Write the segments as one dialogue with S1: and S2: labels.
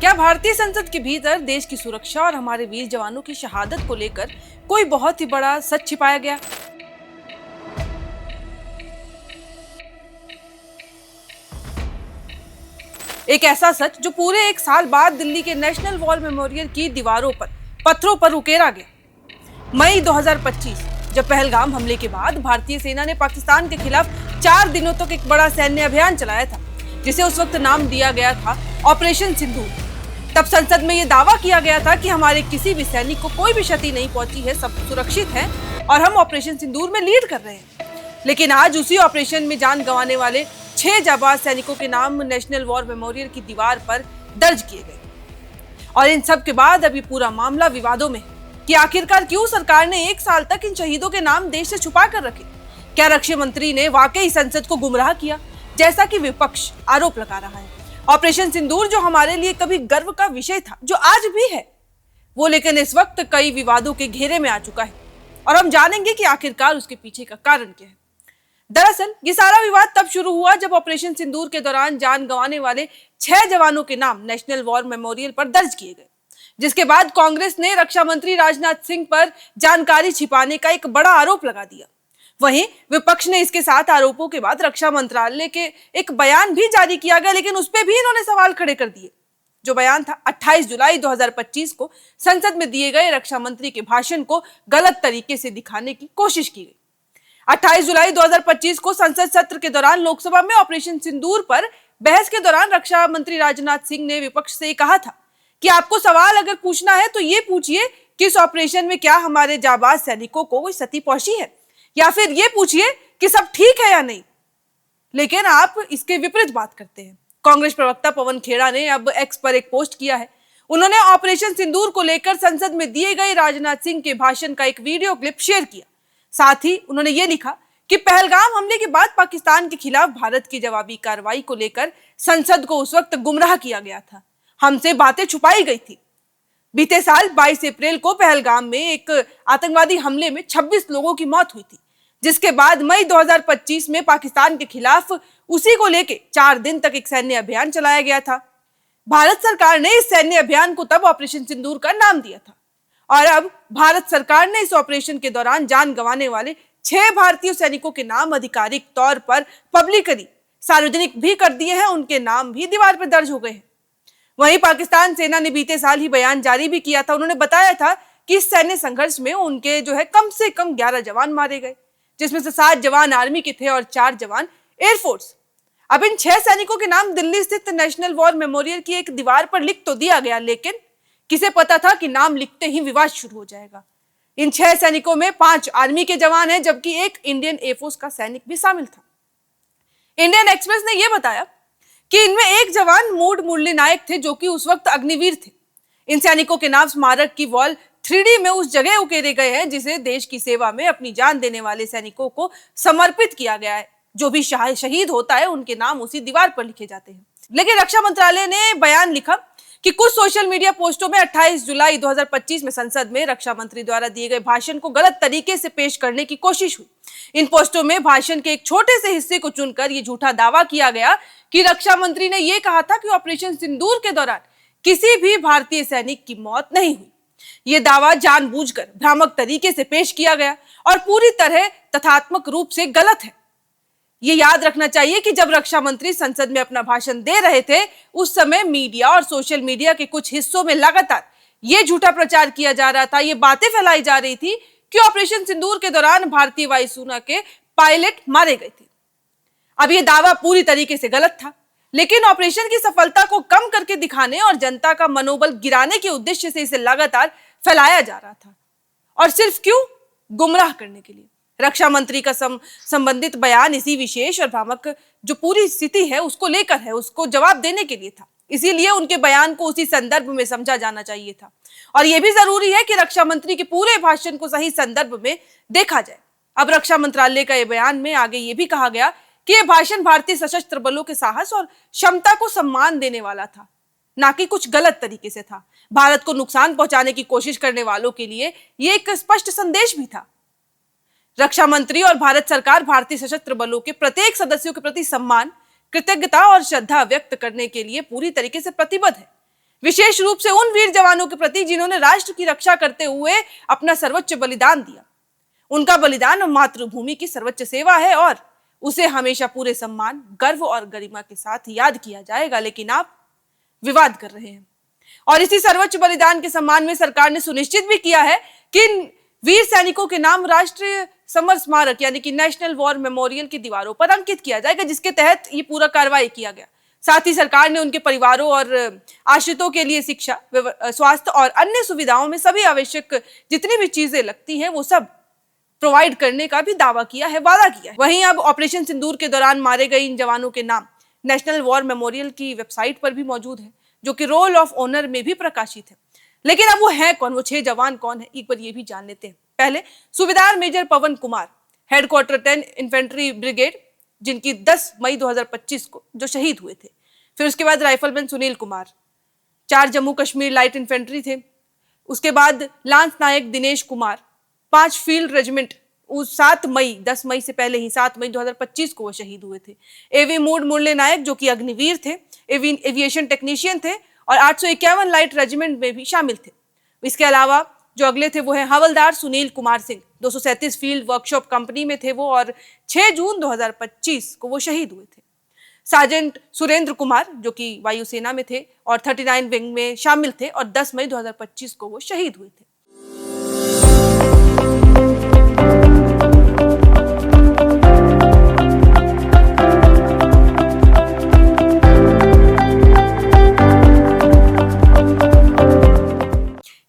S1: क्या भारतीय संसद के भीतर देश की सुरक्षा और हमारे वीर जवानों की शहादत को लेकर कोई बहुत ही बड़ा सच छिपाया गया? एक ऐसा सच जो पूरे एक साल बाद दिल्ली के नेशनल वॉर मेमोरियल की दीवारों पर पत्थरों पर उकेरा गया। मई 2025, जब पहलगाम हमले के बाद भारतीय सेना ने पाकिस्तान के खिलाफ 4 दिनों तक एक बड़ा सैन्य अभियान चलाया था, जिसे उस वक्त नाम दिया गया था ऑपरेशन सिंदूर। तब संसद में यह दावा किया गया था कि हमारे किसी भी सैनिक को कोई भी क्षति नहीं पहुंची है, सब सुरक्षित है और हम ऑपरेशन सिंदूर में लीड कर रहे हैं। लेकिन आज उसी ऑपरेशन में जान गंवाने वाले 6 जाबाज सैनिकों के नाम नेशनल वॉर मेमोरियल की दीवार पर दर्ज किए गए। और इन सब के बाद अब ये पूरा मामला विवादों में है कि आखिरकार क्यों सरकार ने 1 साल तक इन शहीदों के नाम देश से छुपा कर रखे। क्या रक्षा मंत्री ने वाकई संसद को गुमराह किया, जैसा कि विपक्ष आरोप लगा रहा है? ऑपरेशन सिंदूर जो हमारे लिए कभी गर्व का विषय था, जो आज भी है, वो लेकिन इस वक्त कई विवादों के घेरे में आ चुका है और हम जानेंगे कि आखिरकार उसके पीछे का कारण क्या है। दरअसल ये सारा विवाद तब शुरू हुआ जब ऑपरेशन सिंदूर के दौरान जान गंवाने वाले 6 जवानों के नाम नेशनल वॉर मेमोरियल पर दर्ज किए गए, जिसके बाद कांग्रेस ने रक्षा मंत्री राजनाथ सिंह पर जानकारी छिपाने का एक बड़ा आरोप लगा दिया। वहीं विपक्ष ने इसके साथ आरोपों के बाद रक्षा मंत्रालय के एक बयान भी जारी किया गया, लेकिन उस पर भी इन्होंने सवाल खड़े कर दिए। जो बयान था 28 जुलाई 2025 को संसद में दिए गए रक्षा मंत्री के भाषण को गलत तरीके से दिखाने की कोशिश की गई। 28 जुलाई 2025 को संसद सत्र के दौरान लोकसभा में ऑपरेशन सिंदूर पर बहस के दौरान रक्षा मंत्री राजनाथ सिंह ने विपक्ष से कहा था कि आपको सवाल अगर पूछना है तो ये पूछिए कि इस ऑपरेशन में क्या हमारे जाबाज सैनिकों को कोई क्षति पहुंची है, या फिर ये पूछिए कि सब ठीक है या नहीं। लेकिन आप इसके विपरीत बात करते हैं। कांग्रेस प्रवक्ता पवन खेड़ा ने अब एक्स पर एक पोस्ट किया है। उन्होंने ऑपरेशन सिंदूर को लेकर संसद में दिए गए राजनाथ सिंह के भाषण का एक वीडियो क्लिप शेयर किया। साथ ही उन्होंने ये लिखा कि पहलगाम हमले के बाद पाकिस्तान के खिलाफ भारत की जवाबी कार्रवाई को लेकर संसद को उस वक्त गुमराह किया गया था, हमसे बातें छुपाई गई थी। बीते साल 22 अप्रैल को पहलगाम में एक आतंकवादी हमले में 26 लोगों की मौत हुई थी, जिसके बाद मई 2025 में पाकिस्तान के खिलाफ उसी को लेकर 4 दिन तक एक सैन्य अभियान चलाया गया था। भारत सरकार ने इस सैन्य अभियान को तब ऑपरेशन सिंदूर का नाम दिया था और अब भारत सरकार ने इस ऑपरेशन के दौरान जान गंवाने वाले 6 भारतीय सैनिकों के नाम आधिकारिक तौर पर पब्लिकली सार्वजनिक भी कर दिए हैं। उनके नाम भी दीवार पर दर्ज हो गए हैं। वहीं पाकिस्तान सेना ने बीते साल ही बयान जारी भी किया था। उन्होंने बताया था कि इस सैन्य संघर्ष में उनके कम से कम 11 जवान मारे गए, जिसमें से 7 जवान आर्मी के थे और 4 जवान एयरफोर्स। अब इन 6 सैनिकों के नाम दिल्ली स्थित नेशनल वॉर मेमोरियल की एक दीवार पर लिख तो दिया गया, लेकिन किसे पता था कि नाम लिखते ही विवाद शुरू हो जाएगा। इन 6 सैनिकों में 5 आर्मी के जवान हैं, जबकि एक इंडियन एयरफोर्स का सैनिक भी शामिल था। इंडियन एक्सप्रेस ने यह बताया कि इनमें एक जवान मूड मुरली नायक थे, जो कि उस वक्त अग्निवीर थे। इन सैनिकों के नाम स्मारक की वॉल 3D में उस जगह उकेरे गए हैं जिसे देश की सेवा में अपनी जान देने वाले सैनिकों को समर्पित किया गया है। जो भी शहीद होता है उनके नाम उसी दीवार पर लिखे जाते हैं। लेकिन रक्षा मंत्रालय ने बयान लिखा कि कुछ सोशल मीडिया पोस्टों में 28 जुलाई 2025 में संसद में रक्षा मंत्री द्वारा दिए गए भाषण को गलत तरीके से पेश करने की कोशिश हुई। इन पोस्टों में भाषण के एक छोटे से हिस्से को चुनकर यह झूठा दावा किया गया कि रक्षा मंत्री ने यह कहा था कि ऑपरेशन सिंदूर के दौरान किसी भी भारतीय सैनिक की मौत नहीं हुई। यह दावा जानबूझकर भ्रामक तरीके से पेश किया गया और पूरी तरह तथ्यात्मक रूप से गलत है। ये याद रखना चाहिए कि जब रक्षा मंत्री संसद में अपना भाषण दे रहे थे, उस समय मीडिया और सोशल मीडिया के कुछ हिस्सों में लगातार ये झूठा प्रचार किया जा रहा था। ये बातें फैलाई जा रही थी कि ऑपरेशन सिंदूर के दौरान भारतीय वायुसेना के पायलट मारे गए थे। अब ये दावा पूरी तरीके से गलत था, लेकिन ऑपरेशन की सफलता को कम करके दिखाने और जनता का मनोबल गिराने के उद्देश्य से इसे लगातार फैलाया जा रहा था। और सिर्फ क्यों? गुमराह करने के लिए। रक्षा मंत्री का संबंधित बयान इसी विशेष और भ्रामक जो पूरी स्थिति है उसको लेकर है, उसको जवाब देने के लिए था। इसीलिए उनके बयान को उसी संदर्भ में समझा जाना चाहिए था। और यह भी जरूरी है कि रक्षा मंत्री के पूरे भाषण को सही संदर्भ में देखा जाए। अब रक्षा मंत्रालय का यह बयान में आगे ये भी कहा गया कि यह भाषण भारतीय सशस्त्र बलों के साहस और क्षमता को सम्मान देने वाला था, ना कि कुछ गलत तरीके से था। भारत को नुकसान पहुंचाने की कोशिश करने वालों के लिए यह एक स्पष्ट संदेश भी था। रक्षा मंत्री और भारत सरकार भारतीय सशस्त्र बलों के प्रत्येक सदस्यों के प्रति सम्मान, कृतज्ञता और श्रद्धा व्यक्त करने के लिए पूरी तरीके से प्रतिबद्ध है। विशेष रूप से उन वीर जवानों के प्रति जिन्होंने राष्ट्र की रक्षा करते हुए अपना सर्वोच्च बलिदान दिया। उनका बलिदान मातृभूमि की सर्वोच्च सेवा है और उसे हमेशा पूरे सम्मान, गर्व और गरिमा के साथ याद किया जाएगा। लेकिन आप विवाद कर रहे हैं और इसी सर्वोच्च बलिदान के सम्मान में सरकार ने सुनिश्चित भी किया है कि वीर सैनिकों के नाम राष्ट्रीय समर स्मारक यानी कि नेशनल वॉर मेमोरियल की दीवारों पर अंकित किया जाएगा, जिसके तहत ये पूरा कार्रवाई किया गया। साथ ही सरकार ने उनके परिवारों और आश्रितों के लिए शिक्षा, स्वास्थ्य और अन्य सुविधाओं में सभी आवश्यक जितनी भी चीजें लगती हैं वो सब प्रोवाइड करने का भी दावा किया है, वादा किया है। वहीं अब ऑपरेशन सिंदूर के दौरान मारे गए इन जवानों के नाम नेशनल वॉर मेमोरियल की वेबसाइट पर भी मौजूद है, जो कि रोल ऑफ ऑनर में भी प्रकाशित है। लेकिन अब वो है कौन, वो 6 जवान कौन है, एक बार ये भी जान लेते हैं। पहले सूबेदार मेजर पवन कुमार, हेडक्वार्टर 10 इन्फेंट्री ब्रिगेड, जिनकी 10 मई 2025 को जो शहीद हुए थे। फिर उसके बाद rifleman Sunil Kumar, 4 Jammu Kashmir light infantry थे। उसके बाद लांस नायक दिनेश कुमार, 5 फील्ड रेजिमेंट, 10 मई से पहले ही 7 मई 2025 को वो शहीद हुए थे। एवी मूड मुरली नायक जो कि अग्निवीर थे, एविएशन टेक्नीशियन थे और 851 लाइट रेजिमेंट में भी शामिल थे। इसके अलावा जो अगले थे वो है हवलदार Sunil Kumar Singh, 237 field workshop company में थे वो और 6 जून 2025 को वो शहीद हुए थे। सार्जेंट सुरेंद्र कुमार जो कि वायुसेना में थे और 39 विंग में शामिल थे और 10 मई 2025 को वो शहीद हुए थे।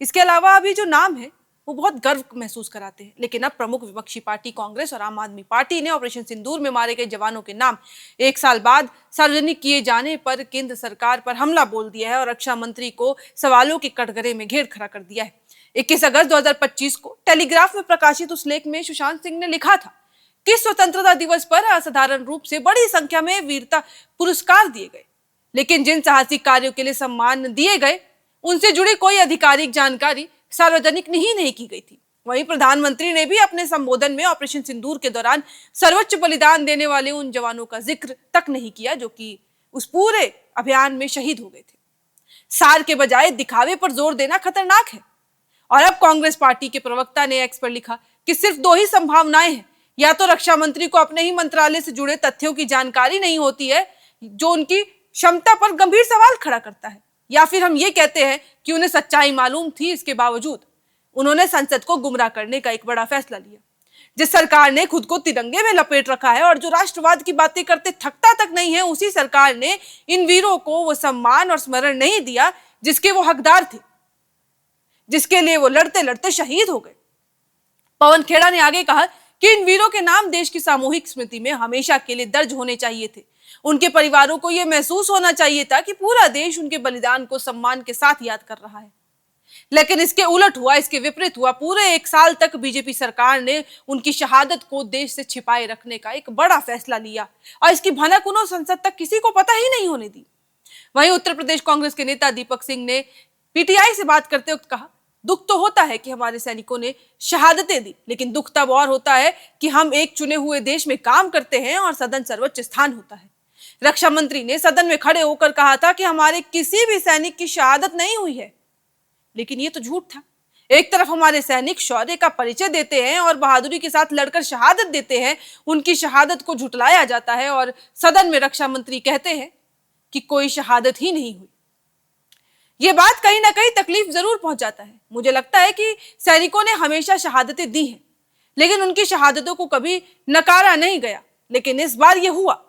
S1: इसके अलावा अभी जो नाम है वो बहुत गर्व महसूस कराते हैं। लेकिन अब प्रमुख विपक्षी पार्टी कांग्रेस और आम आदमी पार्टी ने ऑपरेशन सिंदूर में मारे गए जवानों के नाम 1 साल बाद सार्वजनिक किए जाने पर केंद्र सरकार पर हमला बोल दिया है और रक्षा मंत्री को सवालों के कटघरे में घेर खड़ा कर दिया है। 21 अगस्त 2025 को टेलीग्राफ में प्रकाशित उस लेख में सुशांत सिंह ने लिखा था कि स्वतंत्रता दिवस पर असाधारण रूप से बड़ी संख्या में वीरता पुरस्कार दिए गए, लेकिन जिन साहसिक कार्यों के लिए सम्मान दिए गए उनसे जुड़ी कोई आधिकारिक जानकारी सार्वजनिक नहीं की गई थी। वहीं प्रधानमंत्री ने भी अपने संबोधन में ऑपरेशन सिंदूर के दौरान सर्वोच्च बलिदान देने वाले उन जवानों का जिक्र तक नहीं किया जो कि उस पूरे अभियान में शहीद हो गए थे। सार के बजाय दिखावे पर जोर देना खतरनाक है। और अब कांग्रेस पार्टी के प्रवक्ता ने एक्स पर लिखा कि सिर्फ 2 ही संभावनाएं हैं, या तो रक्षा मंत्री को अपने ही मंत्रालय से जुड़े तथ्यों की जानकारी नहीं होती है जो उनकी क्षमता पर गंभीर सवाल खड़ा करता है, या फिर हम ये कहते हैं कि उन्हें सच्चाई मालूम थी, इसके बावजूद उन्होंने संसद को गुमराह करने का एक बड़ा फैसला लिया। जिस सरकार ने खुद को तिरंगे में लपेट रखा है और जो राष्ट्रवाद की बातें करते थकता तक नहीं है, उसी सरकार ने इन वीरों को वो सम्मान और स्मरण नहीं दिया जिसके वो हकदार थे, जिसके लिए वो लड़ते लड़ते शहीद हो गए। पवन खेड़ा ने आगे कहा कि इन वीरों के नाम देश की सामूहिक स्मृति में हमेशा के लिए दर्ज होने चाहिए थे। उनके परिवारों को यह महसूस होना चाहिए था कि पूरा देश उनके बलिदान को सम्मान के साथ याद कर रहा है। लेकिन इसके उलट हुआ, इसके विपरीत हुआ। पूरे 1 साल तक बीजेपी सरकार ने उनकी शहादत को देश से छिपाए रखने का एक बड़ा फैसला लिया और इसकी भनक उन्होंने संसद तक किसी को पता ही नहीं होने दी। वहीं उत्तर प्रदेश कांग्रेस के नेता दीपक सिंह ने पीटीआई से बात करते वक्त कहा, दुख तो होता है कि हमारे सैनिकों ने शहादतें दी, लेकिन दुख तब और होता है कि हम एक चुने हुए देश में काम करते हैं और सदन सर्वोच्च स्थान होता है। रक्षा मंत्री ने सदन में खड़े होकर कहा था कि हमारे किसी भी सैनिक की शहादत नहीं हुई है, लेकिन ये तो झूठ था। एक तरफ हमारे सैनिक शौर्य का परिचय देते हैं और बहादुरी के साथ लड़कर शहादत देते हैं, उनकी शहादत को झुटलाया जाता है और सदन में रक्षा मंत्री कहते हैं कि कोई शहादत ही नहीं हुई। ये बात कहीं ना कहीं तकलीफ जरूर पहुंचाता है। मुझे लगता है कि सैनिकों ने हमेशा शहादतें दी हैं, लेकिन उनकी शहादतों को कभी नकारा नहीं गया, लेकिन इस बार यह हुआ।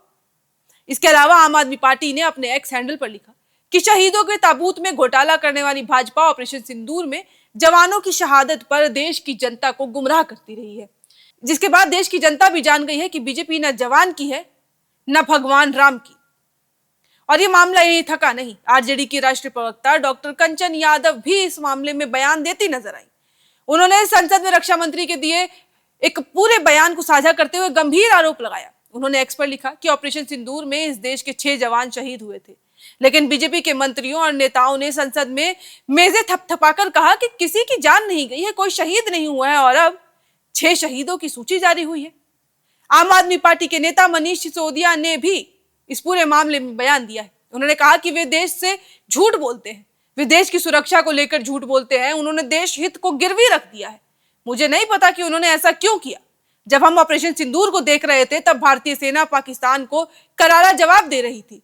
S1: इसके अलावा आम आदमी पार्टी ने अपने एक्स हैंडल पर लिखा कि शहीदों के ताबूत में घोटाला करने वाली भाजपा ऑपरेशन सिंदूर में जवानों की शहादत पर देश की जनता को गुमराह करती रही है, जिसके बाद देश की जनता भी जान गई है कि बीजेपी न जवान की है न भगवान राम की। और ये मामला यही थका नहीं, आरजेडी की राष्ट्रीय प्रवक्ता डॉक्टर कंचन यादव भी इस मामले में बयान देती नजर आई। उन्होंने संसद में रक्षा मंत्री के दिए एक पूरे बयान को साझा करते हुए गंभीर आरोप लगाया। उन्होंने एक्स पर लिखा कि ऑपरेशन सिंदूर में इस देश के 6 जवान शहीद हुए थे, लेकिन बीजेपी के मंत्रियों और नेताओं ने संसद में मेजें थपथपाकर कहा कि किसी की जान नहीं गई है, कोई शहीद नहीं हुआ है और अब 6 शहीदों की सूची जारी हुई है। आम आदमी पार्टी के नेता मनीष सिसोदिया ने भी इस पूरे मामले में बयान दिया है। उन्होंने कहा कि वे देश से झूठ बोलते हैं, विदेश की सुरक्षा को लेकर झूठ बोलते हैं, उन्होंने देश हित को गिरवी रख दिया है। मुझे नहीं पता कि उन्होंने ऐसा क्यों किया। जब हम ऑपरेशन सिंदूर को देख रहे थे तब भारतीय सेना पाकिस्तान को करारा जवाब दे रही थी।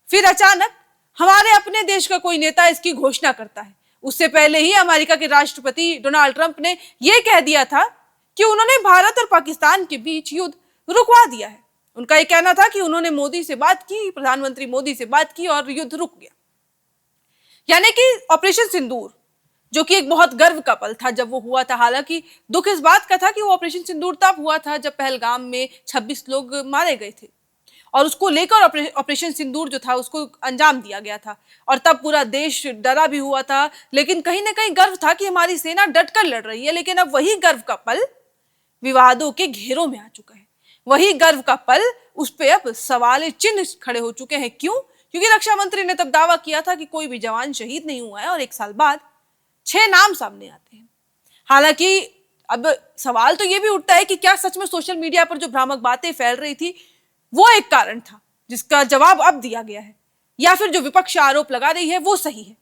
S1: फिर अचानक हमारे अपने देश का कोई नेता इसकी घोषणा करता है। उससे पहले ही अमेरिका के राष्ट्रपति डोनाल्ड ट्रंप ने यह कह दिया था कि उन्होंने भारत और पाकिस्तान के बीच युद्ध रुकवा दिया है। उनका यह कहना था कि उन्होंने मोदी से बात की, प्रधानमंत्री मोदी से बात की और युद्ध रुक गया। यानी कि ऑपरेशन सिंदूर, जो कि एक बहुत गर्व का पल था जब वो हुआ था। हालांकि दुख इस बात का था कि वो ऑपरेशन सिंदूर तब हुआ था जब पहलगाम में 26 लोग मारे गए थे और उसको लेकर ऑपरेशन सिंदूर जो था उसको अंजाम दिया गया था और तब पूरा देश डरा भी हुआ था। लेकिन कहीं ना कहीं गर्व था कि हमारी सेना डटकर लड़ रही है। लेकिन अब वही गर्व का पल विवादों के घेरों में आ चुका है। वही गर्व का पल, उस पे अब सवाल चिन्ह खड़े हो चुके हैं। क्यों? क्योंकि रक्षा मंत्री ने तब दावा किया था कि कोई भी जवान शहीद नहीं हुआ है और एक साल बाद 6 नाम सामने आते हैं। हालांकि अब सवाल तो यह भी उठता है कि क्या सच में सोशल मीडिया पर जो भ्रामक बातें फैल रही थी वो एक कारण था जिसका जवाब अब दिया गया है, या फिर जो विपक्ष आरोप लगा रही है वो सही है?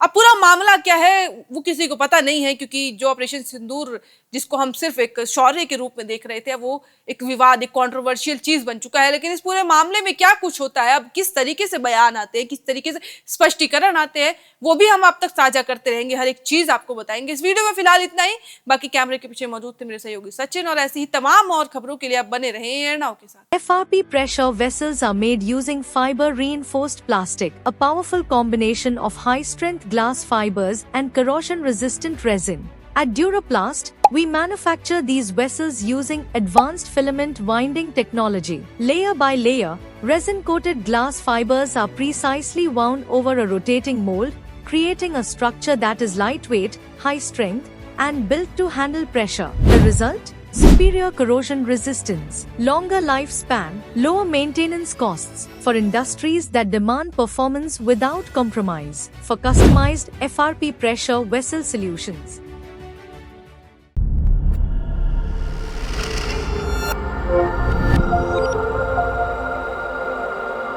S1: अब पूरा मामला क्या है वो किसी को पता नहीं है, क्योंकि जो ऑपरेशन सिंदूर जिसको हम सिर्फ एक शौर्य के रूप में देख रहे थे वो एक विवाद, एक कंट्रोवर्शियल चीज बन चुका है। लेकिन इस पूरे मामले में क्या कुछ होता है, अब किस तरीके से बयान आते हैं, किस तरीके से स्पष्टीकरण आते हैं, वो भी हम आप तक साझा करते रहेंगे, हर एक चीज आपको बताएंगे। इस वीडियो में फिलहाल इतना ही। बाकी कैमरे के पीछे मौजूद थे मेरे सहयोगी सचिन, और ऐसी ही तमाम और खबरों के लिए आप बने रहे एयरनाउ के साथ।
S2: FRP pressure vessels are made using fiber reinforced plastic, a powerful combination of high strength glass fibers and corrosion resistant resin. At Duraplast, we manufacture these vessels using advanced filament winding technology. Layer by layer, resin-coated glass fibers are precisely wound over a rotating mold, creating a structure that is lightweight, high strength, and built to handle pressure. The result? Superior corrosion resistance, longer lifespan, lower maintenance costs for industries that demand performance without compromise. For customized FRP pressure vessel solutions,